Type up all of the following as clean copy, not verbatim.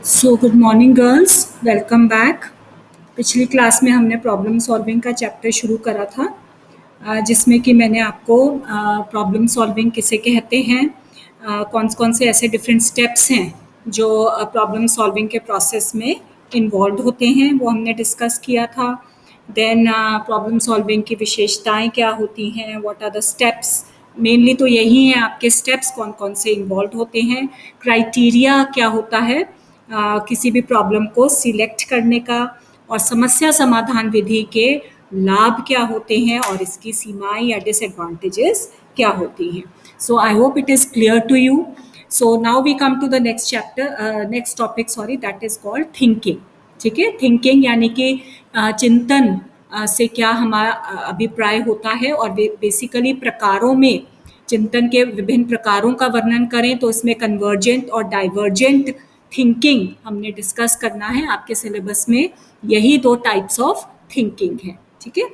So good morning girls, welcome back. पिछली class में हमने प्रॉब्लम सॉल्विंग का चैप्टर शुरू करा था, जिसमें कि मैंने आपको प्रॉब्लम सॉल्विंग किसे कहते हैं, कौन कौन से ऐसे डिफरेंट स्टेप्स हैं जो प्रॉब्लम सॉल्विंग के प्रोसेस में इन्वॉल्व होते हैं, वो हमने डिस्कस किया था। देन प्रॉब्लम सॉल्विंग की विशेषताएं क्या होती हैं, what are the steps. Mainly तो यही हैं आपके स्टेप्स, कौन कौन से इन्वॉल्व होते हैं। क्राइटेरिया क्या होता है किसी भी प्रॉब्लम को सिलेक्ट करने का, और समस्या समाधान विधि के लाभ क्या होते हैं और इसकी सीमाएं या डिसएडवांटेजेस क्या होती हैं। So I hope it is clear to you. So now we come to the next chapter, next topic, sorry, that is called thinking. ठीक है, थिंकिंग यानी कि चिंतन से क्या हमारा अभिप्राय होता है, और बेसिकली प्रकारों में चिंतन के विभिन्न प्रकारों का वर्णन करें तो इसमें कन्वर्जेंट और डाइवर्जेंट थिंकिंग हमने डिस्कस करना है। आपके सिलेबस में यही दो टाइप्स ऑफ थिंकिंग है। ठीक है,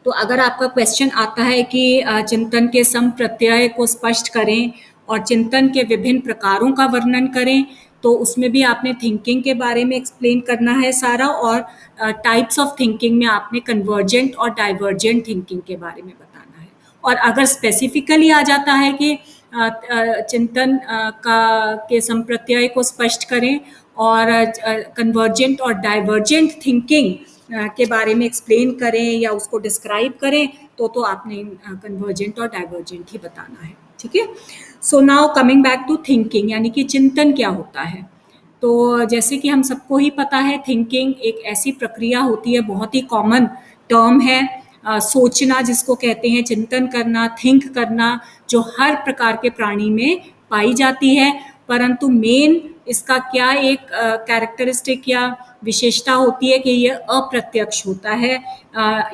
तो अगर आपका क्वेश्चन आता है कि चिंतन के संप्रत्यय को स्पष्ट करें और चिंतन के विभिन्न प्रकारों का वर्णन करें, तो उसमें भी आपने थिंकिंग के बारे में एक्सप्लेन करना है सारा, और टाइप्स ऑफ थिंकिंग में आपने कन्वर्जेंट और डाइवर्जेंट थिंकिंग के बारे में बताना है। और अगर स्पेसिफिकली आ जाता है कि चिंतन का के संप्रत्यय को स्पष्ट करें और कन्वर्जेंट और डाइवर्जेंट थिंकिंग के बारे में एक्सप्लेन करें या उसको डिस्क्राइब करें, तो आपने कन्वर्जेंट और डाइवर्जेंट ही बताना है। ठीक है, so now coming back to thinking, यानी कि चिंतन क्या होता है। तो जैसे कि हम सबको ही पता है, थिंकिंग एक ऐसी प्रक्रिया होती है, बहुत ही कॉमन टर्म है, सोचना जिसको कहते हैं, चिंतन करना, थिंक करना, जो हर प्रकार के प्राणी में पाई जाती है। परंतु मेन इसका क्या एक कैरेक्टरिस्टिक या विशेषता होती है कि यह अप्रत्यक्ष होता है,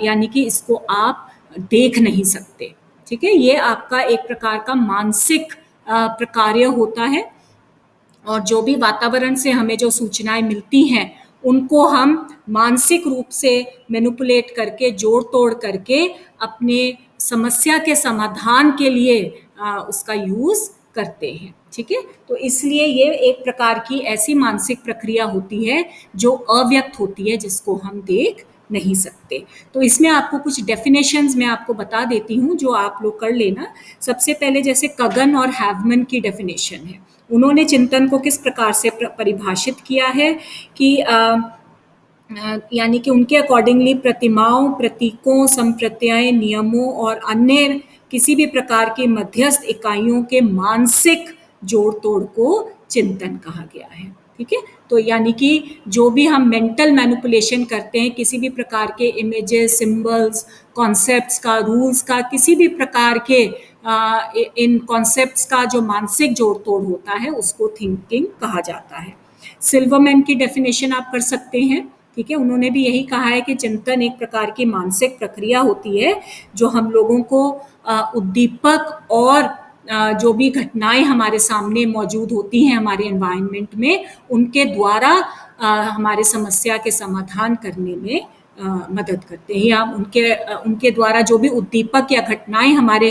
यानी कि इसको आप देख नहीं सकते। ठीक है, ये आपका एक प्रकार का मानसिक प्रकार्य होता है, और जो भी वातावरण से हमें जो सूचनाएं मिलती हैं उनको हम मानसिक रूप से मैनिपुलेट करके, जोड़ तोड़ करके अपने समस्या के समाधान के लिए उसका यूज करते हैं। ठीक है, तो इसलिए ये एक प्रकार की ऐसी मानसिक प्रक्रिया होती है जो अव्यक्त होती है, जिसको हम देख नहीं सकते। तो इसमें आपको कुछ डेफिनेशंस मैं आपको बता देती हूँ जो आप लोग कर लेना। सबसे पहले जैसे कगन और हैवमन की डेफिनेशन है, उन्होंने चिंतन को किस प्रकार से परिभाषित किया है कि यानी कि उनके अकॉर्डिंगली प्रतिमाओं, प्रतीकों, संप्रत्यय, नियमों और अन्य किसी भी प्रकार के मध्यस्थ इकाइयों के मानसिक जोड़ तोड़ को चिंतन कहा गया है। ठीक है, तो यानी कि जो भी हम मेंटल मैनिपुलेशन करते हैं, किसी भी प्रकार के इमेजेस, सिंबल्स, कॉन्सेप्ट्स का, रूल्स का, किसी भी प्रकार के इन कॉन्सेप्ट्स का जो मानसिक जोड़ तोड़ होता है, उसको थिंकिंग कहा जाता है। सिल्वरमैन की डेफिनेशन आप कर सकते हैं। ठीक है, उन्होंने भी यही कहा है कि चिंतन एक प्रकार की मानसिक प्रक्रिया होती है जो हम लोगों को उद्दीपक और जो भी घटनाएं हमारे सामने मौजूद होती हैं हमारे एनवायरनमेंट में, उनके द्वारा हमारे समस्या के समाधान करने में मदद करते हैं, या उनके द्वारा जो भी उद्दीपक या घटनाएं हमारे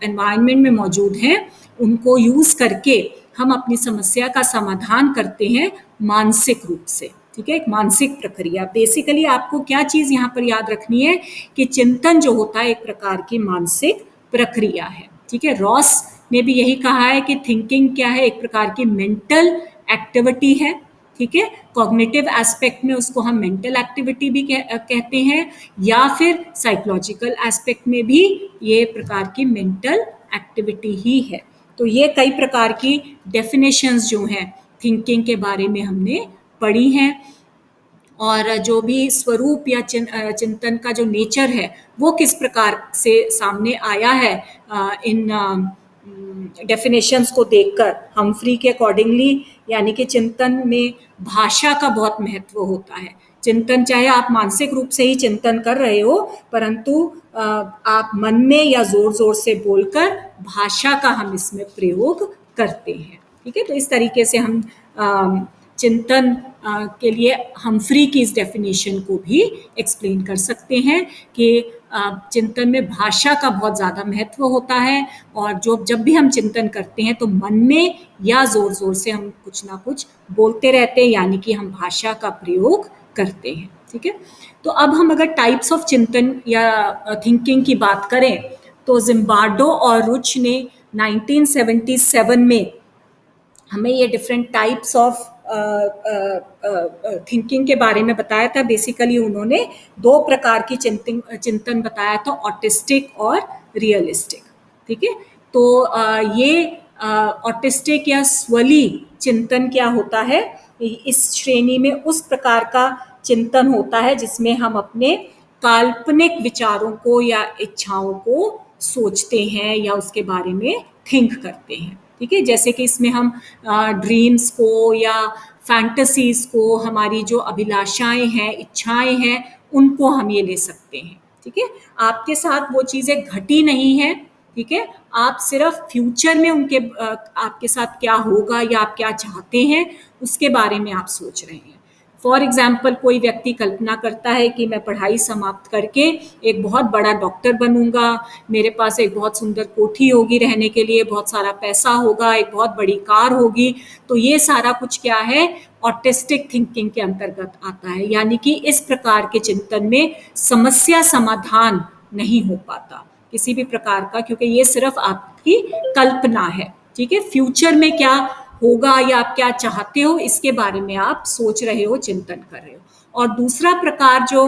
एनवायरनमेंट में मौजूद हैं, उनको यूज करके हम अपनी समस्या का समाधान करते हैं मानसिक रूप से। ठीक है, एक मानसिक प्रक्रिया। बेसिकली आपको क्या चीज यहाँ पर याद रखनी है कि चिंतन जो होता है एक प्रकार की मानसिक प्रक्रिया है। ठीक है, रॉस ने भी यही कहा है कि थिंकिंग क्या है, एक प्रकार की मेंटल एक्टिविटी है। ठीक है, कॉग्निटिव एस्पेक्ट में उसको हम मेंटल एक्टिविटी भी कहते हैं, या फिर साइकोलॉजिकल एस्पेक्ट में भी ये प्रकार की मेंटल एक्टिविटी ही है। तो ये कई प्रकार की डेफिनेशंस जो हैं थिंकिंग के बारे में हमने पढ़ी हैं, और जो भी स्वरूप या चिंतन का जो नेचर है वो किस प्रकार से सामने आया है इन डेफिनेशंस को देखकर हम्फ्री के अकॉर्डिंगली, यानी कि चिंतन में भाषा का बहुत महत्व होता है। चिंतन चाहे आप मानसिक रूप से ही चिंतन कर रहे हो, परंतु आप मन में या जोर जोर से बोलकर भाषा का हम इसमें प्रयोग करते हैं। ठीक है, तो इस तरीके से हम चिंतन के लिए हम्फ्री की इस डेफिनेशन को भी एक्सप्लेन कर सकते हैं कि चिंतन में भाषा का बहुत ज़्यादा महत्व होता है, और जब भी हम चिंतन करते हैं तो मन में या ज़ोर-ज़ोर से हम कुछ ना कुछ बोलते रहते हैं, यानी कि हम भाषा का प्रयोग करते हैं, ठीक है? तो अब हम अगर टाइप्स ऑफ चिंतन या थिंकिंग की बात करें, तो ज़िम्बार्डो और रुच ने 1977 में हमें ये डिफरेंट टाइप्स ऑफ थिंकिंग के बारे में बताया था। बेसिकली उन्होंने दो प्रकार की चिंतन बताया था, ऑटिस्टिक और रियलिस्टिक, ठीक है? तो ये ऑटिस्टिक या स्वली चिंतन क्या होता है? इस श्रेणी में उस प्रकार का चिंतन होता है जिसमें हम अपने काल्पनिक विचारों को या इच्छाओं को सोचते हैं या उसके बारे में थिंक करते हैं, ठीक है? जैसे कि इसमें हम ड्रीम्स को या फैंटसीज को, हमारी जो अभिलाषाएं हैं, इच्छाएं हैं, उनको हम ये ले सकते हैं, ठीक है? आपके साथ वो चीज़ें घटी नहीं हैं, ठीक है? आप सिर्फ फ्यूचर में आपके साथ क्या होगा या आप क्या चाहते हैं उसके बारे में आप सोच रहे हैं। फॉर एग्जाम्पल, कोई व्यक्ति कल्पना करता है कि मैं पढ़ाई समाप्त करके एक बहुत बड़ा डॉक्टर बनूंगा, मेरे पास एक बहुत सुंदर कोठी होगी रहने के लिए, बहुत सारा पैसा होगा, एक बहुत बड़ी कार होगी। तो ये सारा कुछ क्या है? ऑटिस्टिक थिंकिंग के अंतर्गत आता है, यानी कि इस प्रकार के चिंतन में समस्या समाधान नहीं हो पाता किसी भी प्रकार का, क्योंकि ये सिर्फ आपकी कल्पना है, ठीक है? फ्यूचर में क्या होगा या आप क्या चाहते हो इसके बारे में आप सोच रहे हो, चिंतन कर रहे हो। और दूसरा प्रकार जो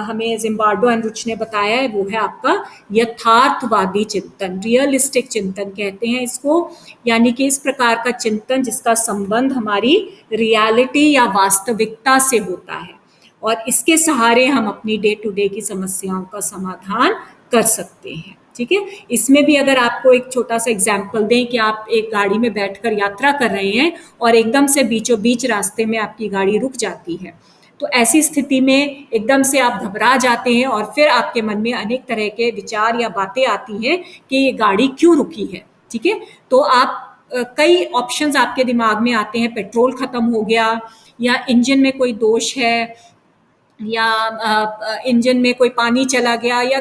हमें ज़िम्बार्डो एंड रुच ने बताया है, वो है आपका यथार्थवादी चिंतन, रियलिस्टिक चिंतन कहते हैं इसको, यानी कि इस प्रकार का चिंतन जिसका संबंध हमारी रियलिटी या वास्तविकता से होता है, और इसके सहारे हम अपनी डे टू डे की समस्याओं का समाधान कर सकते हैं, ठीक है? इसमें भी अगर आपको एक छोटा सा एग्जाम्पल दें कि आप एक गाड़ी में बैठकर यात्रा कर रहे हैं और एकदम से बीचों बीच रास्ते में आपकी गाड़ी रुक जाती है, तो ऐसी स्थिति में एकदम से आप घबरा जाते हैं और फिर आपके मन में अनेक तरह के विचार या बातें आती हैं कि ये गाड़ी क्यों रुकी है, ठीक है? तो आप कई ऑप्शंस आपके दिमाग में आते हैं, पेट्रोल खत्म हो गया, या इंजन में कोई दोष है, या इंजन में कोई पानी चला गया, या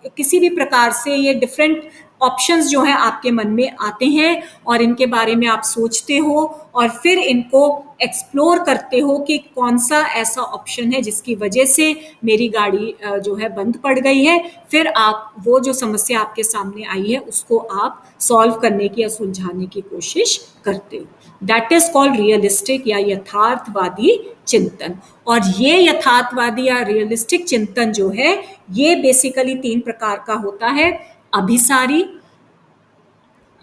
किसी भी प्रकार से ये डिफरेंट ऑप्शंस जो हैं आपके मन में आते हैं, और इनके बारे में आप सोचते हो और फिर इनको एक्सप्लोर करते हो कि कौन सा ऐसा ऑप्शन है जिसकी वजह से मेरी गाड़ी जो है बंद पड़ गई है। फिर आप वो जो समस्या आपके सामने आई है उसको आप सॉल्व करने की या सुलझाने की कोशिश करते हो। दैट इज कॉल्ड रियलिस्टिक या यथार्थवादी चिंतन। और ये यथार्थवादी या रियलिस्टिक चिंतन जो है, ये बेसिकली 3 प्रकार का होता है। अभिसारी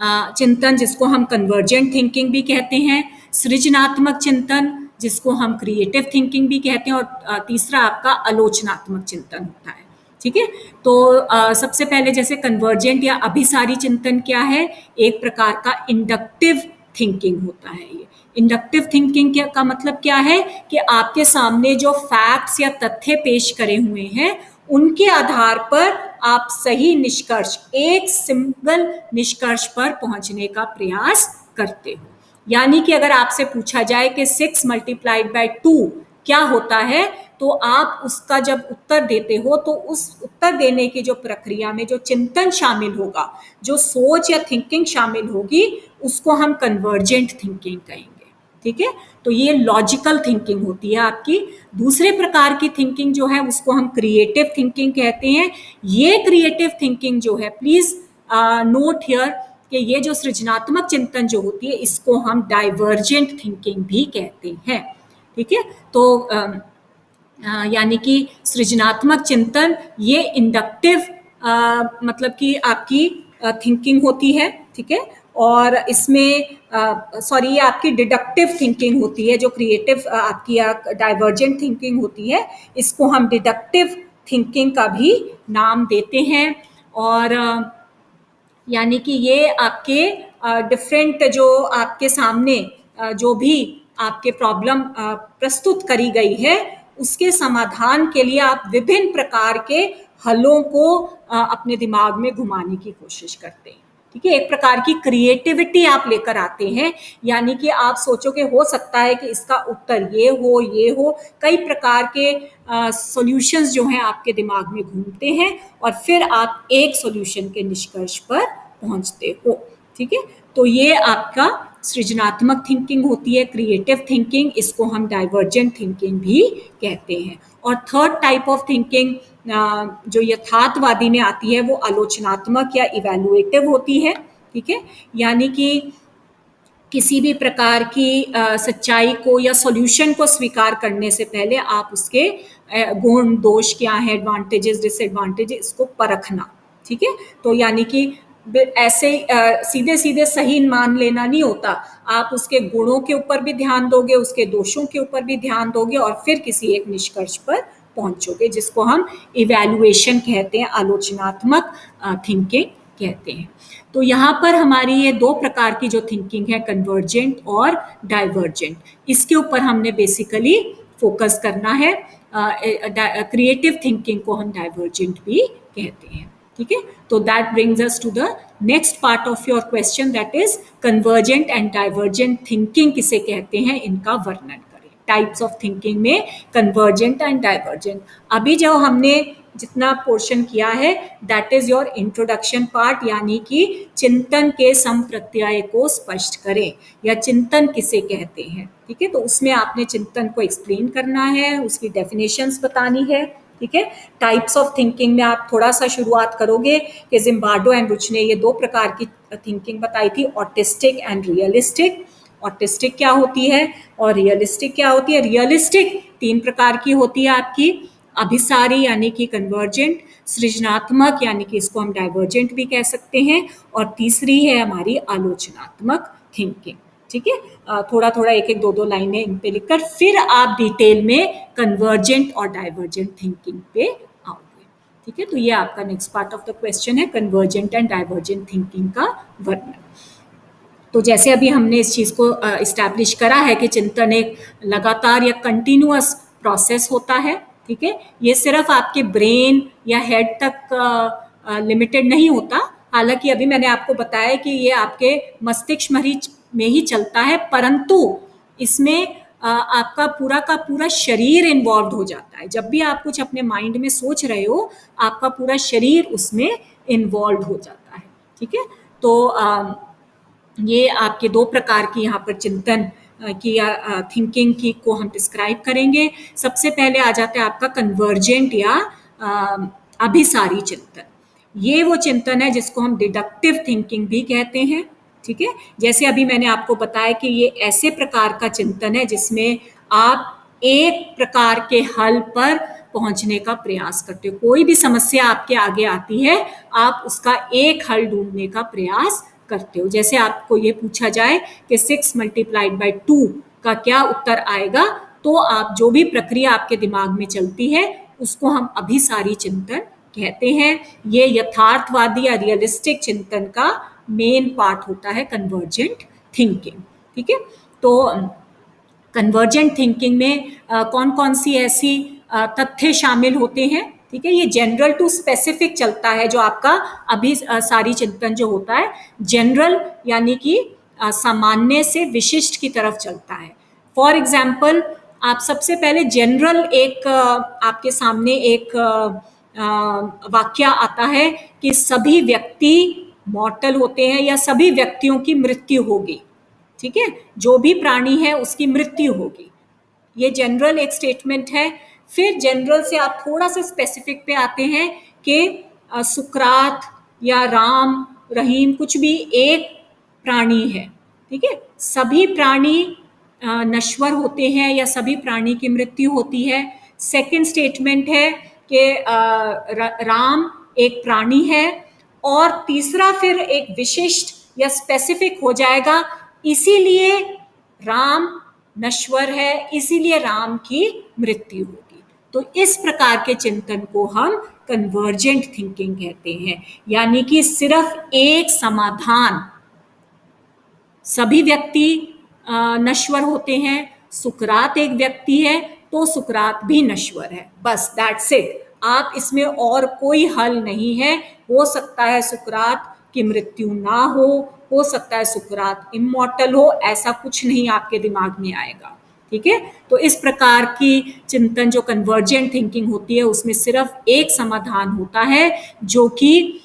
चिंतन, जिसको हम कन्वर्जेंट थिंकिंग भी कहते हैं, सृजनात्मक चिंतन जिसको हम क्रिएटिव थिंकिंग भी कहते हैं, और तीसरा आपका आलोचनात्मक चिंतन होता है, ठीक है? तो सबसे पहले जैसे कन्वर्जेंट या अभिसारी चिंतन क्या है? एक प्रकार का इंडक्टिव थिंकिंग होता है। ये इंडक्टिव थिंकिंग का मतलब क्या है कि आपके सामने जो फैक्ट्स या तथ्य पेश करे हुए हैं उनके आधार पर आप सही निष्कर्ष, एक सिंगल निष्कर्ष पर पहुंचने का प्रयास करते हो। यानी कि अगर आपसे पूछा जाए कि 6 मल्टीप्लाइड बाय 2 क्या होता है, तो आप उसका जब उत्तर देते हो तो उस उत्तर देने की जो प्रक्रिया में जो चिंतन शामिल होगा, जो सोच या थिंकिंग शामिल होगी, उसको हम कन्वर्जेंट थिंकिंग कहेंगे, ठीक है? तो ये लॉजिकल थिंकिंग होती है आपकी। दूसरे प्रकार की थिंकिंग जो है उसको हम क्रिएटिव थिंकिंग कहते हैं। ये क्रिएटिव थिंकिंग जो है, प्लीज नोट हियर कि ये जो सृजनात्मक चिंतन जो होती है इसको हम डाइवर्जेंट थिंकिंग भी कहते हैं, ठीक है? तो यानी कि सृजनात्मक चिंतन ये इंडक्टिव मतलब कि आपकी थिंकिंग होती है, ठीक है? और इसमें सॉरी, ये आपकी डिडक्टिव थिंकिंग होती है। जो क्रिएटिव आपकी डाइवर्जेंट थिंकिंग होती है, इसको हम डिडक्टिव थिंकिंग का भी नाम देते हैं। और यानी कि ये आपके डिफरेंट जो आपके सामने जो भी आपके प्रॉब्लम प्रस्तुत करी गई है उसके समाधान के लिए आप विभिन्न प्रकार के हलों को अपने दिमाग में घुमाने की कोशिश करते हैं, ठीक है, एक प्रकार की क्रिएटिविटी आप लेकर आते हैं, यानी कि आप सोचोगे हो सकता है कि इसका उत्तर ये हो, कई प्रकार के सॉल्यूशंस जो हैं आपके दिमाग में घूमते हैं और फिर आप एक सॉल्यूशन के निष्कर्ष पर पहुंचते हो। ठीक है, तो ये आपका सृजनात्मक थिंकिंग होती है, क्रिएटिव थिंकिंग, इसको हम डाइवर्जेंट थिंकिंग भी कहते हैं। और थर्ड टाइप ऑफ थिंकिंग जो यथार्थवादी में आती है वो आलोचनात्मक या इवैल्यूएटिव होती है। ठीक है, यानी कि किसी भी प्रकार की सच्चाई को या सॉल्यूशन को स्वीकार करने से पहले आप उसके गुण दोष क्या है, एडवांटेजेस डिसएडवांटेजेस, इसको परखना। ठीक है, तो यानी कि ऐसे सीधे सीधे सही मान लेना नहीं होता, आप उसके गुणों के ऊपर भी ध्यान दोगे, उसके दोषों के ऊपर भी ध्यान दोगे और फिर किसी एक निष्कर्ष पर पहुंचोगे, जिसको हम इवैल्यूएशन कहते हैं, आलोचनात्मक थिंकिंग कहते हैं। तो यहाँ पर हमारी ये दो प्रकार की जो थिंकिंग है, कन्वर्जेंट और डाइवर्जेंट, इसके ऊपर हमने बेसिकली फोकस करना है। क्रिएटिव थिंकिंग को हम डाइवर्जेंट भी कहते हैं। ठीक है, तो that brings us to the next part of your question, that is convergent and divergent thinking किसे कहते हैं, इनका वर्णन करें। टाइप्स ऑफ थिंकिंग में कन्वर्जेंट एंड डाइवर्जेंट। अभी जो हमने जितना पोर्शन किया है that is your introduction part, यानी कि चिंतन के संप्रत्यय को स्पष्ट करें या चिंतन किसे कहते हैं। ठीक है, तो उसमें आपने चिंतन को एक्सप्लेन करना है, उसकी डेफिनेशंस बतानी है। ठीक है, टाइप्स ऑफ थिंकिंग में आप थोड़ा सा शुरुआत करोगे कि जिम्बार्डो एंड रुच ने ये दो प्रकार की थिंकिंग बताई थी, ऑटिस्टिक एंड रियलिस्टिक। ऑटिस्टिक क्या होती है और रियलिस्टिक क्या होती है। रियलिस्टिक तीन प्रकार की होती है आपकी, अभिसारी यानी कि कन्वर्जेंट, सृजनात्मक यानी कि इसको हम डाइवर्जेंट भी कह सकते हैं, और तीसरी है हमारी आलोचनात्मक थिंकिंग। ठीक है, थोड़ा थोड़ा एक एक दो दो लाइनें इन पे लिखकर फिर आप डिटेल में कन्वर्जेंट और डाइवर्जेंट थिंकिंग पे आओगे। ठीक है, तो ये आपका next part of the question है, कन्वर्जेंट एंड डाइवर्जेंट थिंकिंग का वर्णन। तो जैसे अभी हमने इस चीज़ को इस्टेब्लिश करा है कि चिंतन एक लगातार या कंटिन्यूअस प्रोसेस होता है। ठीक है, ये सिर्फ आपके ब्रेन या हेड तक लिमिटेड नहीं होता, हालांकि अभी मैंने आपको बताया कि ये आपके मस्तिष्क में ही चलता है, परंतु इसमें आपका पूरा का पूरा शरीर इन्वॉल्व हो जाता है। जब भी आप कुछ अपने माइंड में सोच रहे हो, आपका पूरा शरीर उसमें इन्वॉल्व हो जाता है। ठीक है, तो ये आपके दो प्रकार की यहाँ पर चिंतन की या थिंकिंग की को हम डिस्क्राइब करेंगे। सबसे पहले आ जाता है आपका कन्वर्जेंट या अभिसारी चिंतन। ये वो चिंतन है जिसको हम डिडक्टिव थिंकिंग भी कहते हैं। ठीक है, जैसे अभी मैंने आपको बताया कि ये ऐसे प्रकार का चिंतन है जिसमें आप एक प्रकार के हल पर पहुंचने का प्रयास करते हो। कोई भी समस्या आपके आगे आती है, आप उसका एक हल ढूंढने का प्रयास करते हो। जैसे आपको ये पूछा जाए कि 6 × 2 का क्या उत्तर आएगा, तो आप जो भी प्रक्रिया आपके दिमाग में चलती है उसको हम अभिसारी चिंतन कहते हैं। ये यथार्थवादी या रियलिस्टिक चिंतन का मेन पार्ट होता है कन्वर्जेंट थिंकिंग। ठीक है, तो कन्वर्जेंट थिंकिंग में कौन कौन सी ऐसी तथ्य शामिल होते हैं। ठीक है, ये जनरल टू स्पेसिफिक चलता है। जो आपका अभी सारी चिंतन जो होता है जनरल यानी कि सामान्य से विशिष्ट की तरफ चलता है। फॉर एग्जाम्पल, आप सबसे पहले जनरल एक आपके सामने एक वाक्य आता है कि सभी व्यक्ति मॉर्टल होते हैं या सभी व्यक्तियों की मृत्यु होगी। ठीक है, जो भी प्राणी है उसकी मृत्यु होगी, ये जनरल एक स्टेटमेंट है। फिर जनरल से आप थोड़ा सा स्पेसिफिक पे आते हैं कि सुकरात या राम रहीम कुछ भी एक प्राणी है। ठीक है, सभी प्राणी नश्वर होते हैं या सभी प्राणी की मृत्यु होती है। सेकंड स्टेटमेंट है कि राम एक प्राणी है, और तीसरा फिर एक विशिष्ट या स्पेसिफिक हो जाएगा, इसीलिए राम नश्वर है, इसीलिए राम की मृत्यु होगी। तो इस प्रकार के चिंतन को हम कन्वर्जेंट थिंकिंग कहते हैं, यानी कि सिर्फ एक समाधान, सभी व्यक्ति नश्वर होते हैं, सुकरात एक व्यक्ति है तो सुकरात भी नश्वर है, बस दैट्स इट। आप इसमें और कोई हल नहीं है। हो सकता है सुकरात कि मृत्यु ना हो सकता है सुकरात इमॉर्टल हो, ऐसा कुछ नहीं आपके दिमाग में आएगा। ठीक है, तो इस प्रकार की चिंतन जो कन्वर्जेंट थिंकिंग होती है उसमें सिर्फ एक समाधान होता है जो कि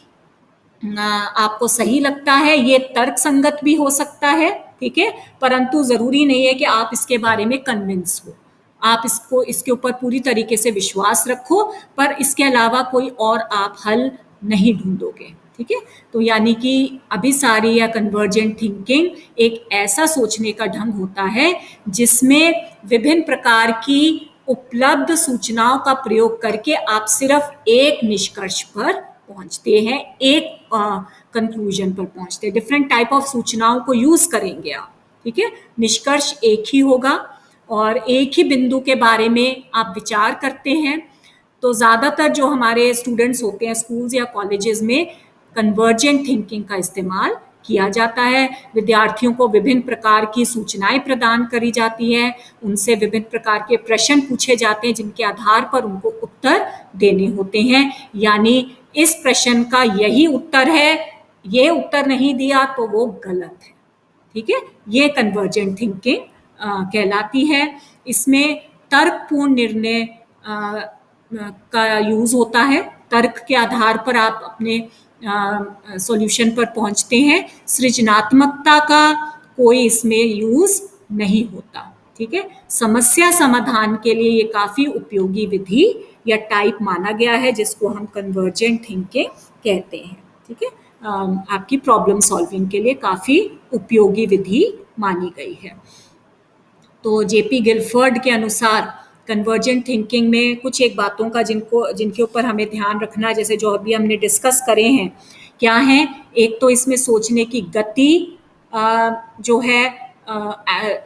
आपको सही लगता है, ये तर्क संगत भी हो सकता है, ठीक है, परंतु जरूरी नहीं है कि आप इसके बारे में कन्विंस हो। आप इसके ऊपर पूरी तरीके से विश्वास रखो, पर इसके अलावा कोई और आप हल नहीं ढूंढोगे। ठीक है, तो यानी कि अभिसारी या कन्वर्जेंट थिंकिंग एक ऐसा सोचने का ढंग होता है जिसमें विभिन्न प्रकार की उपलब्ध सूचनाओं का प्रयोग करके आप सिर्फ एक निष्कर्ष पर पहुंचते हैं, एक कंक्लूजन पर पहुंचते हैं। डिफरेंट टाइप ऑफ सूचनाओं को यूज करेंगे आप। ठीक है, निष्कर्ष एक ही होगा और एक ही बिंदु के बारे में आप विचार करते हैं। तो ज़्यादातर जो हमारे स्टूडेंट्स होते हैं स्कूल्स या कॉलेजेस में कन्वर्जेंट थिंकिंग का इस्तेमाल किया जाता है। विद्यार्थियों को विभिन्न प्रकार की सूचनाएं प्रदान करी जाती हैं, उनसे विभिन्न प्रकार के प्रश्न पूछे जाते हैं जिनके आधार पर उनको उत्तर देने होते हैं। यानी इस प्रश्न का यही उत्तर है, ये उत्तर नहीं दिया तो वो गलत है। ठीक है, ये कन्वर्जेंट थिंकिंग कहलाती है। इसमें तर्कपूर्ण निर्णय का यूज होता है। तर्क के आधार पर आप अपने सॉल्यूशन पर पहुंचते हैं। सृजनात्मकता का कोई इसमें यूज नहीं होता। ठीक है, समस्या समाधान के लिए ये काफी उपयोगी विधि या टाइप माना गया है जिसको हम कन्वर्जेंट थिंकिंग कहते हैं। ठीक है, आपकी प्रॉब्लम सॉल्विंग के लिए काफी उपयोगी विधि मानी गई है। तो जेपी गिलफर्ड के अनुसार कन्वर्जेंट थिंकिंग में कुछ एक बातों का जिनके ऊपर हमें ध्यान रखना है, जैसे जो अभी हमने डिस्कस करे हैं, क्या है, एक तो इसमें सोचने की गति जो है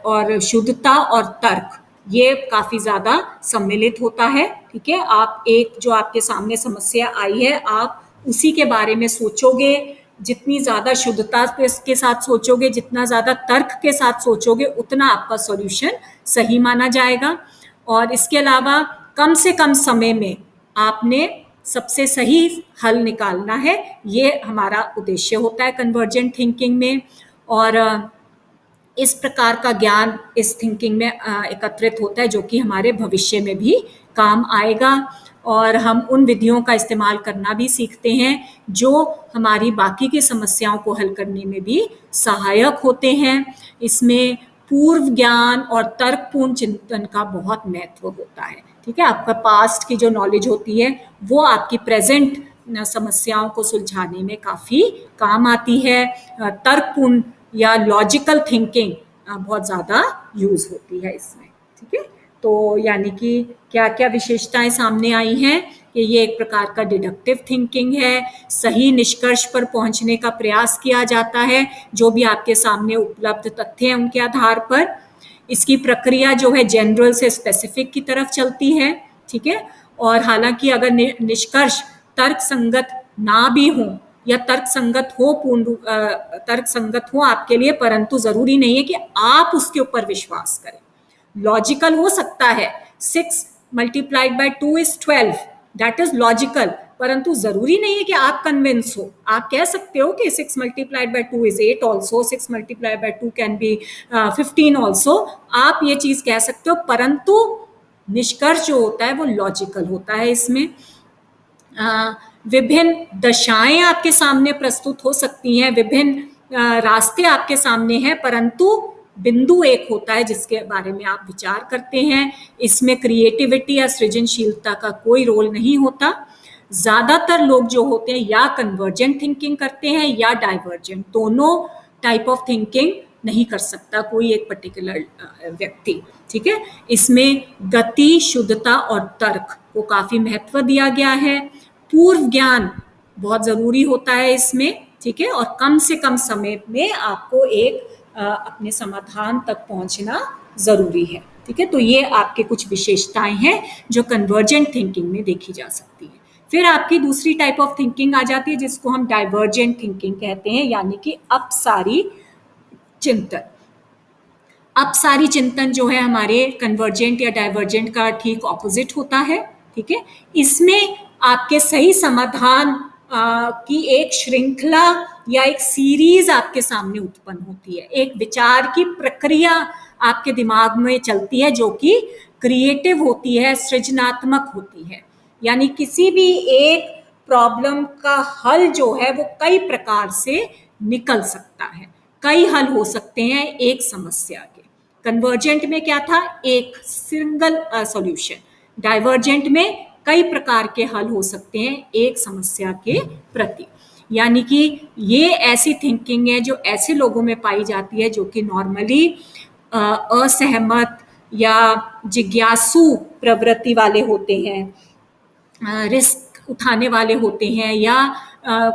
और शुद्धता और तर्क, ये काफ़ी ज़्यादा सम्मिलित होता है। ठीक है, आप एक जो आपके सामने समस्या आई है आप उसी के बारे में सोचोगे, जितनी ज़्यादा शुद्धता के साथ सोचोगे, जितना ज़्यादा तर्क के साथ सोचोगे, उतना आपका सॉल्यूशन सही माना जाएगा। और इसके अलावा कम से कम समय में आपने सबसे सही हल निकालना है, ये हमारा उद्देश्य होता है कन्वर्जेंट थिंकिंग में। और इस प्रकार का ज्ञान इस थिंकिंग में एकत्रित होता है जो कि हमारे भविष्य में भी काम आएगा। और हम उन विधियों का इस्तेमाल करना भी सीखते हैं जो हमारी बाकी की समस्याओं को हल करने में भी सहायक होते हैं। इसमें पूर्व ज्ञान और तर्कपूर्ण चिंतन का बहुत महत्व होता है। ठीक है, आपका पास्ट की जो नॉलेज होती है वो आपकी प्रेजेंट समस्याओं को सुलझाने में काफ़ी काम आती है। तर्कपूर्ण या लॉजिकल थिंकिंग बहुत ज़्यादा यूज़ होती है इसमें। ठीक है, तो यानी कि क्या क्या विशेषताएं सामने आई हैं कि ये एक प्रकार का डिडक्टिव थिंकिंग है। सही निष्कर्ष पर पहुंचने का प्रयास किया जाता है जो भी आपके सामने उपलब्ध तथ्य हैं उनके आधार पर। इसकी प्रक्रिया जो है जनरल से स्पेसिफिक की तरफ चलती है। ठीक है, और हालांकि अगर निष्कर्ष तर्क संगत ना भी हो या तर्क संगत हो आपके लिए, परंतु जरूरी नहीं है कि आप उसके ऊपर विश्वास करें। लॉजिकल हो सकता है 6 multiplied by 2 is 12, that is logical, परंतु जरूरी नहीं है कि आप कन्विंस हो। आप कह सकते हो कि 6 multiplied by 2 is 8 also, 6 multiplied by 2 can be 15 also, आप ये चीज कह सकते हो, परंतु निष्कर्ष जो होता है वो लॉजिकल होता है। इसमें विभिन्न दशाएं आपके सामने प्रस्तुत हो सकती हैं, विभिन्न रास्ते आपके सामने हैं, परंतु बिंदु एक होता है जिसके बारे में आप विचार करते हैं। इसमें क्रिएटिविटी या सृजनशीलता का कोई रोल नहीं होता। ज़्यादातर लोग जो होते हैं या कन्वर्जेंट थिंकिंग करते हैं या डाइवर्जेंट, दोनों टाइप ऑफ थिंकिंग नहीं कर सकता कोई एक पर्टिकुलर व्यक्ति। ठीक है, इसमें गति, शुद्धता और तर्क को काफ़ी महत्व दिया गया है। पूर्व ज्ञान बहुत ज़रूरी होता है इसमें। ठीक है, और कम से कम समय में आपको एक अपने समाधान तक पहुंचना ज़रूरी है। ठीक है, तो ये आपके कुछ विशेषताएं हैं जो कन्वर्जेंट थिंकिंग में देखी जा सकती है। फिर आपकी दूसरी टाइप ऑफ थिंकिंग आ जाती है जिसको हम डाइवर्जेंट थिंकिंग कहते हैं, यानी कि अपसारी चिंतन। अपसारी चिंतन जो है हमारे कन्वर्जेंट या डाइवर्जेंट का ठीक ऑपोजिट होता है। ठीक है, इसमें आपके सही समाधान की एक श्रृंखला या एक सीरीज आपके सामने उत्पन्न होती है, एक विचार की प्रक्रिया आपके दिमाग में चलती है जो कि क्रिएटिव होती है, सृजनात्मक होती है। यानी किसी भी एक प्रॉब्लम का हल जो है वो कई प्रकार से निकल सकता है, कई हल हो सकते हैं एक समस्या के। कन्वर्जेंट में क्या था, एक सिंगल सॉल्यूशन। डाइवर्जेंट में कई प्रकार के हल हो सकते हैं एक समस्या के प्रति। यानी कि ये ऐसी थिंकिंग है जो ऐसे लोगों में पाई जाती है जो कि नॉर्मली असहमत या जिज्ञासु प्रवृत्ति वाले होते हैं, रिस्क उठाने वाले होते हैं, या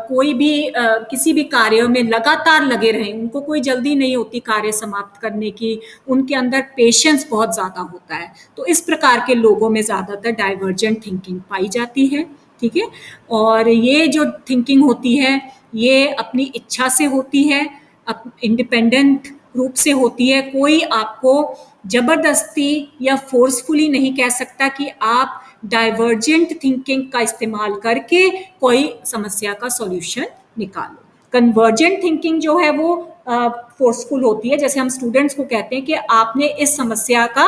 कोई भी किसी भी कार्य में लगातार लगे रहें, उनको कोई जल्दी नहीं होती कार्य समाप्त करने की, उनके अंदर पेशेंस बहुत ज़्यादा होता है। तो इस प्रकार के लोगों में ज़्यादातर डाइवर्जेंट थिंकिंग पाई जाती है, ठीक है। और ये जो थिंकिंग होती है ये अपनी इच्छा से होती है, इंडिपेंडेंट रूप से होती है। कोई आपको जबरदस्ती या फोर्सफुली नहीं कह सकता कि आप डाइवर्जेंट थिंकिंग का इस्तेमाल करके कोई समस्या का सॉल्यूशन निकालो। कन्वर्जेंट थिंकिंग जो है वो फोर्सफुल होती है। जैसे हम स्टूडेंट्स को कहते हैं कि आपने इस समस्या का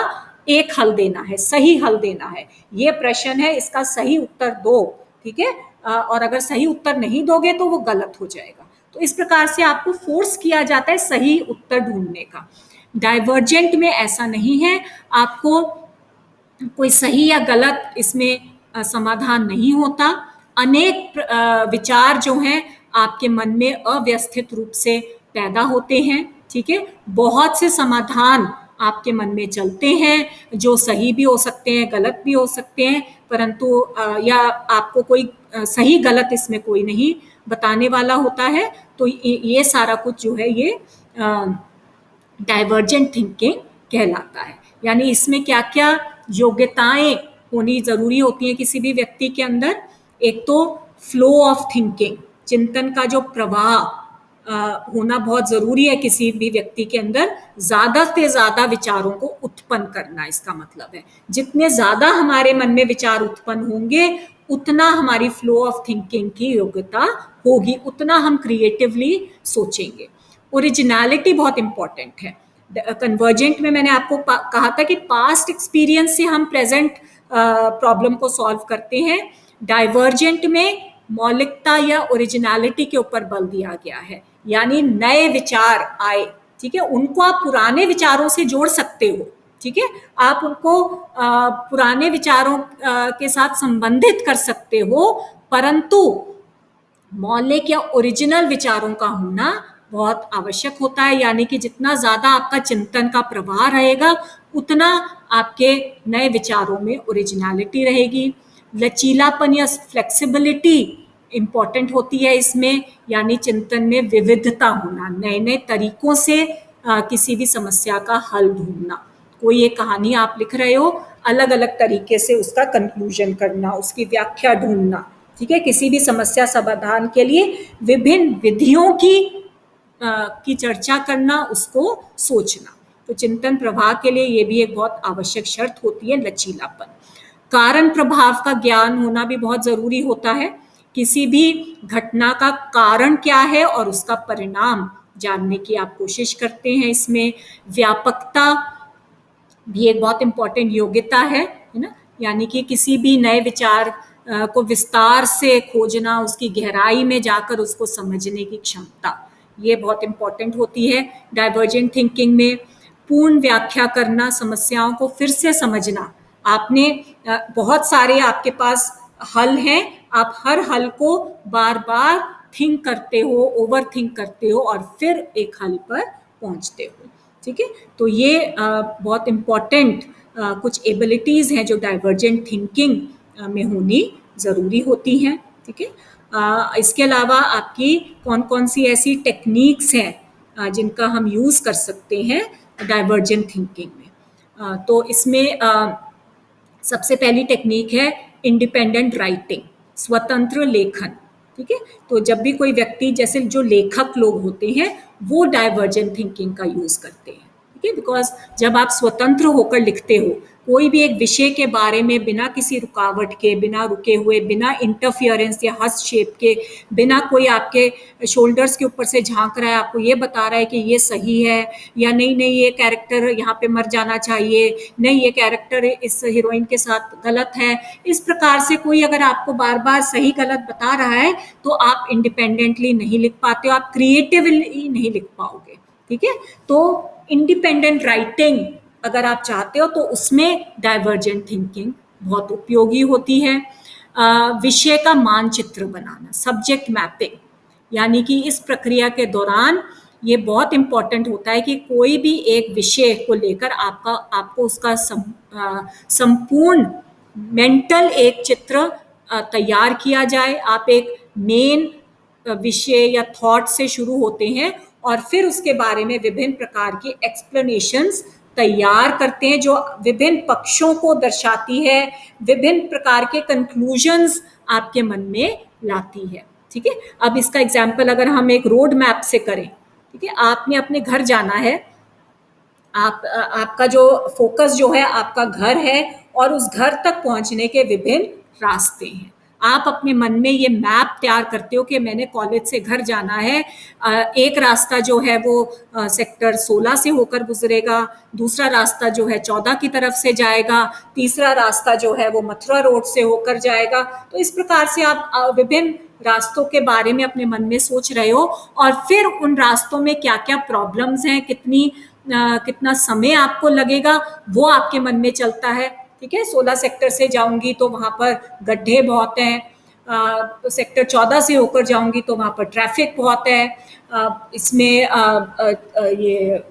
एक हल देना है, सही हल देना है, ये प्रश्न है, इसका सही उत्तर दो, ठीक है। और अगर सही उत्तर नहीं दोगे तो वो गलत हो जाएगा। तो इस प्रकार से आपको फोर्स किया जाता है सही उत्तर ढूंढने का। डाइवर्जेंट में ऐसा नहीं है, आपको कोई सही या गलत इसमें समाधान नहीं होता। अनेक विचार जो हैं आपके मन में अव्यवस्थित रूप से पैदा होते हैं, ठीक है। बहुत से समाधान आपके मन में चलते हैं जो सही भी हो सकते हैं, गलत भी हो सकते हैं, परंतु या आपको कोई सही गलत इसमें कोई नहीं बताने वाला होता है। तो ये सारा कुछ जो है ये डाइवर्जेंट थिंकिंग कहलाता है। यानी इसमें क्या क्या योग्यताएं होनी जरूरी होती हैं किसी भी व्यक्ति के अंदर। एक तो फ्लो ऑफ थिंकिंग, चिंतन का जो प्रवाह होना बहुत जरूरी है किसी भी व्यक्ति के अंदर। ज्यादा से ज्यादा विचारों को उत्पन्न करना इसका मतलब है। जितने ज्यादा हमारे मन में विचार उत्पन्न होंगे उतना हमारी फ्लो ऑफ थिंकिंग की योग्यता होगी, उतना हम क्रिएटिवली सोचेंगे। ओरिजिनलिटी बहुत इंपॉर्टेंट है। कन्वर्जेंट में मैंने आपको कहा था कि पास्ट एक्सपीरियंस से हम प्रेजेंट प्रॉब्लम को सॉल्व करते हैं। डाइवर्जेंट में मौलिकता या ओरिजिनलिटी के ऊपर बल दिया गया है, यानी नए विचार आए, ठीक है, उनको आप पुराने विचारों से जोड़ सकते हो, ठीक है, आप उनको पुराने विचारों के साथ संबंधित कर सकते हो, परंतु मौलिक या ओरिजिनल विचारों का होना बहुत आवश्यक होता है। यानी कि जितना ज्यादा आपका चिंतन का प्रवाह रहेगा उतना आपके नए विचारों में ओरिजिनलिटी रहेगी। लचीलापन या फ्लेक्सिबिलिटी इम्पॉर्टेंट होती है इसमें, यानी चिंतन में विविधता होना, नए नए तरीकों से किसी भी समस्या का हल ढूंढना। कोई एक कहानी आप लिख रहे हो, अलग अलग तरीके से उसका कंक्लूजन करना, उसकी व्याख्या ढूंढना, ठीक है। किसी भी समस्या समाधान के लिए विभिन्न विधियों की चर्चा करना, उसको सोचना। तो चिंतन प्रवाह के लिए ये भी एक बहुत आवश्यक शर्त होती है, लचीलापन। कारण प्रभाव का ज्ञान होना भी बहुत जरूरी होता है। किसी भी घटना का कारण क्या है और उसका परिणाम जानने की आप कोशिश करते हैं। इसमें व्यापकता भी एक बहुत इंपॉर्टेंट योग्यता है ना। यानी कि किसी भी नए विचार को विस्तार से खोजना, उसकी गहराई में जाकर उसको समझने की क्षमता, ये बहुत इंपॉर्टेंट होती है। डाइवर्जेंट थिंकिंग में पूर्ण व्याख्या करना, समस्याओं को फिर से समझना। आपने बहुत सारे आपके पास हल हैं, आप हर हल को बार बार थिंक करते हो, ओवर थिंक करते हो और फिर एक हल पर पहुंचते हो, ठीक है। तो ये बहुत इम्पॉर्टेंट कुछ एबिलिटीज़ हैं जो डाइवर्जेंट थिंकिंग में होनी ज़रूरी होती हैं, ठीक है। इसके अलावा आपकी कौन कौन सी ऐसी टेक्निक्स हैं जिनका हम यूज़ कर सकते हैं डाइवर्जेंट थिंकिंग में। तो इसमें सबसे पहली टेक्निक है इंडिपेंडेंट राइटिंग, स्वतंत्र लेखन, ठीक है। तो जब भी कोई व्यक्ति, जैसे जो लेखक लोग होते हैं, वो डाइवर्जेंट थिंकिंग का यूज़ करते हैं, ठीक है। बिकॉज जब आप स्वतंत्र होकर लिखते हो कोई भी एक विषय के बारे में बिना किसी रुकावट के, बिना रुके हुए, बिना इंटरफियरेंस या हस्तक्षेप के, बिना कोई आपके शोल्डर्स के ऊपर से झांक रहा है, आपको ये बता रहा है कि ये सही है या नहीं, नहीं ये कैरेक्टर यहाँ पे मर जाना चाहिए, नहीं ये कैरेक्टर इस हीरोइन के साथ गलत है, इस प्रकार से कोई अगर आपको बार बार सही गलत बता रहा है तो आप इंडिपेंडेंटली नहीं लिख पाते हो, आप क्रिएटिवली नहीं लिख पाओगे। ठीक है, तो इंडिपेंडेंट राइटिंग अगर आप चाहते हो तो उसमें डाइवर्जेंट थिंकिंग बहुत उपयोगी होती है। विषय का मानचित्र बनाना, सब्जेक्ट मैपिंग, यानी कि इस प्रक्रिया के दौरान ये बहुत इंपॉर्टेंट होता है कि कोई भी एक विषय को लेकर आपको उसका संपूर्ण मेंटल एक चित्र तैयार किया जाए। आप एक मेन विषय या थॉट से शुरू होते हैं और फिर उसके बारे में विभिन्न प्रकार की एक्सप्लेनेशंस तैयार करते हैं जो विभिन्न पक्षों को दर्शाती है, विभिन्न प्रकार के कंक्लूजन्स आपके मन में लाती है। ठीक है, अब इसका एग्जाम्पल अगर हम एक रोड मैप से करें, ठीक है, आपने अपने घर जाना है, आपका जो फोकस जो है आपका घर है और उस घर तक पहुंचने के विभिन्न रास्ते हैं। आप अपने मन में ये मैप तैयार करते हो कि मैंने कॉलेज से घर जाना है, एक रास्ता जो है वो सेक्टर 16 से होकर गुजरेगा, दूसरा रास्ता जो है 14 की तरफ से जाएगा, तीसरा रास्ता जो है वो मथुरा रोड से होकर जाएगा। तो इस प्रकार से आप विभिन्न रास्तों के बारे में अपने मन में सोच रहे हो और फिर उन रास्तों में क्या क्या प्रॉब्लम्स हैं, कितना समय आपको लगेगा, वो आपके मन में चलता है। ठीक है, 16 सेक्टर से जाऊंगी तो वहां पर गड्ढे बहुत हैं, तो सेक्टर 14 से होकर जाऊंगी तो वहां पर ट्रैफिक बहुत है, इसमें ये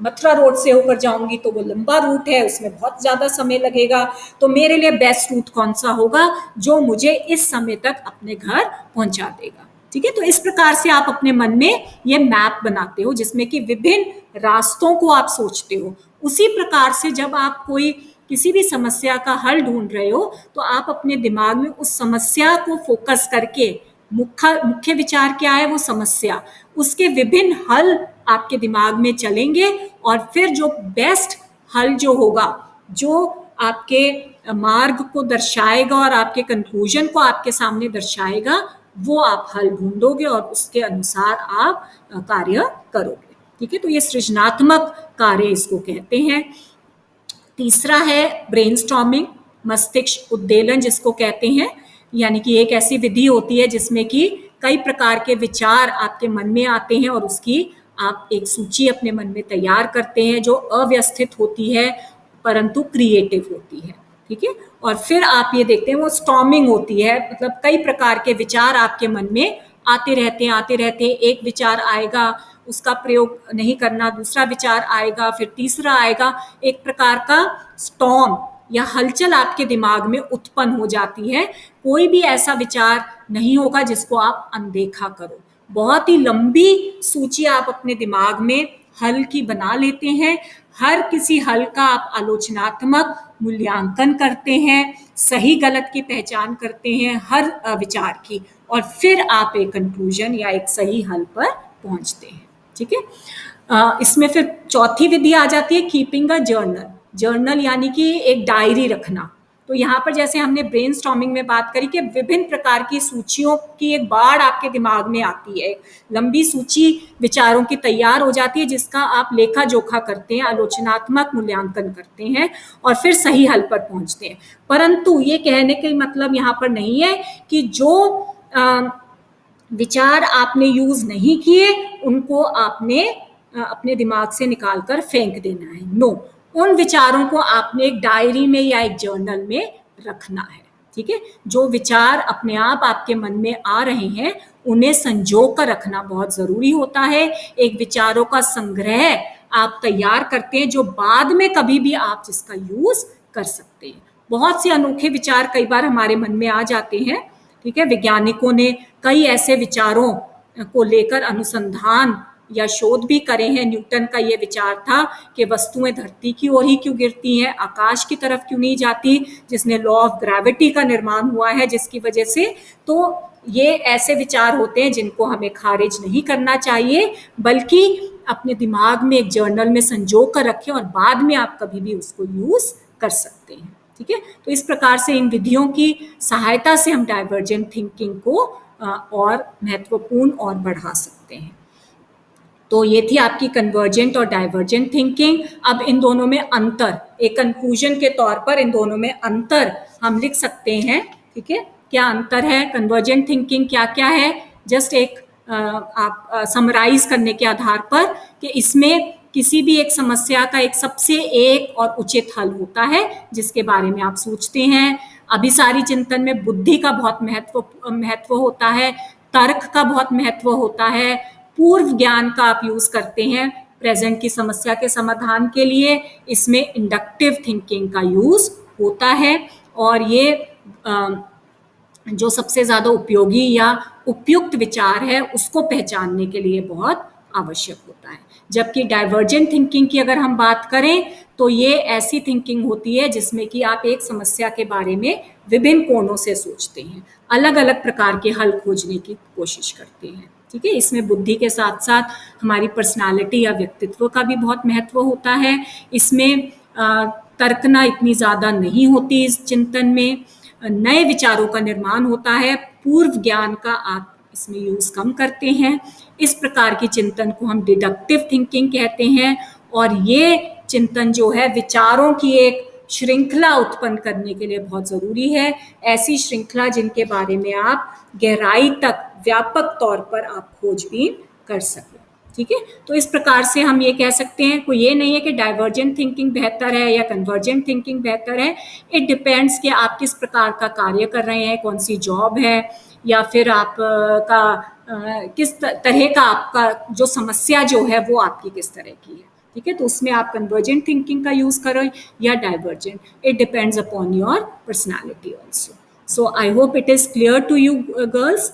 मथुरा रोड से होकर जाऊंगी तो वो लंबा रूट है, उसमें बहुत ज़्यादा समय लगेगा, तो मेरे लिए बेस्ट रूट कौन सा होगा जो मुझे इस समय तक अपने घर पहुंचा देगा। ठीक है, तो इस प्रकार से आप अपने मन में ये मैप बनाते हो जिसमें कि विभिन्न रास्तों को आप सोचते हो। उसी प्रकार से जब आप किसी भी समस्या का हल ढूंढ रहे हो तो आप अपने दिमाग में उस समस्या को फोकस करके, मुख्य विचार क्या है, वो समस्या, उसके विभिन्न हल आपके दिमाग में चलेंगे और फिर जो बेस्ट हल जो होगा, जो आपके मार्ग को दर्शाएगा और आपके कंक्लूजन को आपके सामने दर्शाएगा, वो आप हल ढूंढोगे और उसके अनुसार आप कार्य करोगे। ठीक है, तो ये सृजनात्मक कार्य इसको कहते हैं। तीसरा है ब्रेनस्टॉर्मिंग, मस्तिष्क उद्वेलन जिसको कहते हैं, यानी कि एक ऐसी विधि होती है जिसमें कि कई प्रकार के विचार आपके मन में आते हैं और उसकी आप एक सूची अपने मन में तैयार करते हैं जो अव्यवस्थित होती है परंतु क्रिएटिव होती है। ठीक है, और फिर आप ये देखते हैं वो स्टॉर्मिंग होती है, मतलब कई प्रकार के विचार आपके मन में आते रहते हैं, एक विचार आएगा, उसका प्रयोग नहीं करना, दूसरा विचार आएगा, फिर तीसरा आएगा, एक प्रकार का स्टॉर्म या हलचल आपके दिमाग में उत्पन्न हो जाती है। कोई भी ऐसा विचार नहीं होगा जिसको आप अनदेखा करो। बहुत ही लंबी सूची आप अपने दिमाग में हल की बना लेते हैं, हर किसी हल का आप आलोचनात्मक मूल्यांकन करते हैं, सही गलत की पहचान करते हैं हर विचार की, और फिर आप एक कंक्लूजन या एक सही हल पर पहुंचते हैं। ठीक है, इसमें फिर चौथी विधि आ जाती है कीपिंग अ जर्नल, यानी कि एक डायरी रखना। तो यहाँ पर जैसे हमने ब्रेनस्टॉर्मिंग में बात करी कि विभिन्न प्रकार की सूचियों की एक बाढ़ आपके दिमाग में आती है, लंबी सूची विचारों की तैयार हो जाती है जिसका आप लेखा जोखा करते हैं, आलोचनात्मक मूल्यांकन करते हैं और फिर सही हल पर पहुंचते हैं। परंतु ये कहने का मतलब यहाँ पर नहीं है कि जो विचार आपने यूज नहीं किए उनको आपने अपने दिमाग से निकालकर फेंक देना है। नो, उन विचारों को आपने एक डायरी में या एक जर्नल में रखना है। ठीक है, जो विचार अपने आप आपके मन में आ रहे हैं उन्हें संजो कर रखना बहुत जरूरी होता है। एक विचारों का संग्रह आप तैयार करते हैं जो बाद में कभी भी आप जिसका यूज कर सकते हैं। बहुत से अनोखे विचार कई बार हमारे मन में आ जाते हैं। ठीक है, वैज्ञानिकों ने कई ऐसे विचारों को लेकर अनुसंधान या शोध भी करे हैं। न्यूटन का ये विचार था कि वस्तुएं धरती की ओर ही क्यों गिरती हैं, आकाश की तरफ क्यों नहीं जाती, जिसने लॉ ऑफ ग्रेविटी का निर्माण हुआ है जिसकी वजह से। तो ये ऐसे विचार होते हैं जिनको हमें खारिज नहीं करना चाहिए, बल्कि अपने दिमाग में एक जर्नल में संजो कर रखें और बाद में आप कभी भी उसको यूज कर सकते हैं। ठीक है, तो इस प्रकार से इन विधियों की सहायता से हम डाइवर्जेंट थिंकिंग को और महत्वपूर्ण और बढ़ा सकते हैं। तो ये थी आपकी कन्वर्जेंट और डाइवर्जेंट थिंकिंग। अब इन दोनों में अंतर, एक कंक्लूजन के तौर पर इन दोनों में अंतर हम लिख सकते हैं। ठीक है, क्या अंतर है, कन्वर्जेंट थिंकिंग क्या क्या है, जस्ट एक आप समराइज करने के आधार पर कि इसमें किसी भी एक समस्या का एक सबसे एक और उचित हल होता है जिसके बारे में आप सोचते हैं। अभिसारी चिंतन में बुद्धि का बहुत महत्व होता है, तर्क का बहुत महत्व होता है, पूर्व ज्ञान का आप यूज करते हैं प्रेजेंट की समस्या के समाधान के लिए। इसमें इंडक्टिव थिंकिंग का यूज होता है और ये जो सबसे ज्यादा उपयोगी या उपयुक्त विचार है उसको पहचानने के लिए बहुत आवश्यक होता है। जबकि डाइवर्जेंट थिंकिंग की अगर हम बात करें तो ये ऐसी थिंकिंग होती है जिसमें कि आप एक समस्या के बारे में विभिन्न कोणों से सोचते हैं, अलग अलग प्रकार के हल खोजने की कोशिश करते हैं। ठीक है, इसमें बुद्धि के साथ साथ हमारी पर्सनालिटी या व्यक्तित्व का भी बहुत महत्व होता है। इसमें तर्कना इतनी ज़्यादा नहीं होती, इस चिंतन में नए विचारों का निर्माण होता है, पूर्व ज्ञान का आप इसमें यूज कम करते हैं। इस प्रकार की चिंतन को हम डिडक्टिव थिंकिंग कहते हैं और ये चिंतन जो है विचारों की एक श्रृंखला उत्पन्न करने के लिए बहुत जरूरी है, ऐसी श्रृंखला जिनके बारे में आप गहराई तक व्यापक तौर पर आप खोजबीन कर सकें। ठीक है, तो इस प्रकार से हम ये कह सकते हैं, कोई ये नहीं है कि डाइवर्जेंट थिंकिंग बेहतर है या कन्वर्जेंट थिंकिंग बेहतर है। इट डिपेंड्स कि आप किस प्रकार का कार्य कर रहे हैं, कौन सी जॉब है या फिर आप किस तरह का आपका जो समस्या जो है वो आपकी किस तरह की है। ठीक है, तो उसमें आप कन्वर्जेंट थिंकिंग का यूज करें या divergent, it depends upon your personality also. So I hope it is clear to you girls.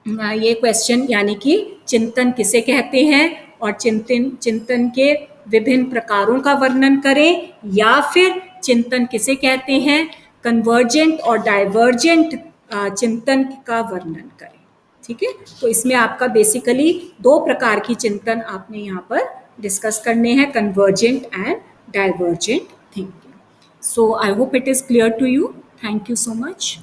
ये क्वेश्चन यानी कि चिंतन किसे कहते हैं और चिंतन के विभिन्न प्रकारों का वर्णन करें, या फिर चिंतन किसे कहते हैं, कन्वर्जेंट और डाइवर्जेंट चिंतन का वर्णन करें। ठीक है, तो इसमें आपका बेसिकली दो प्रकार की चिंतन आपने यहाँ पर डिस्कस करने हैं, convergent and divergent thinking. So I hope it is clear to you. Thank you so much.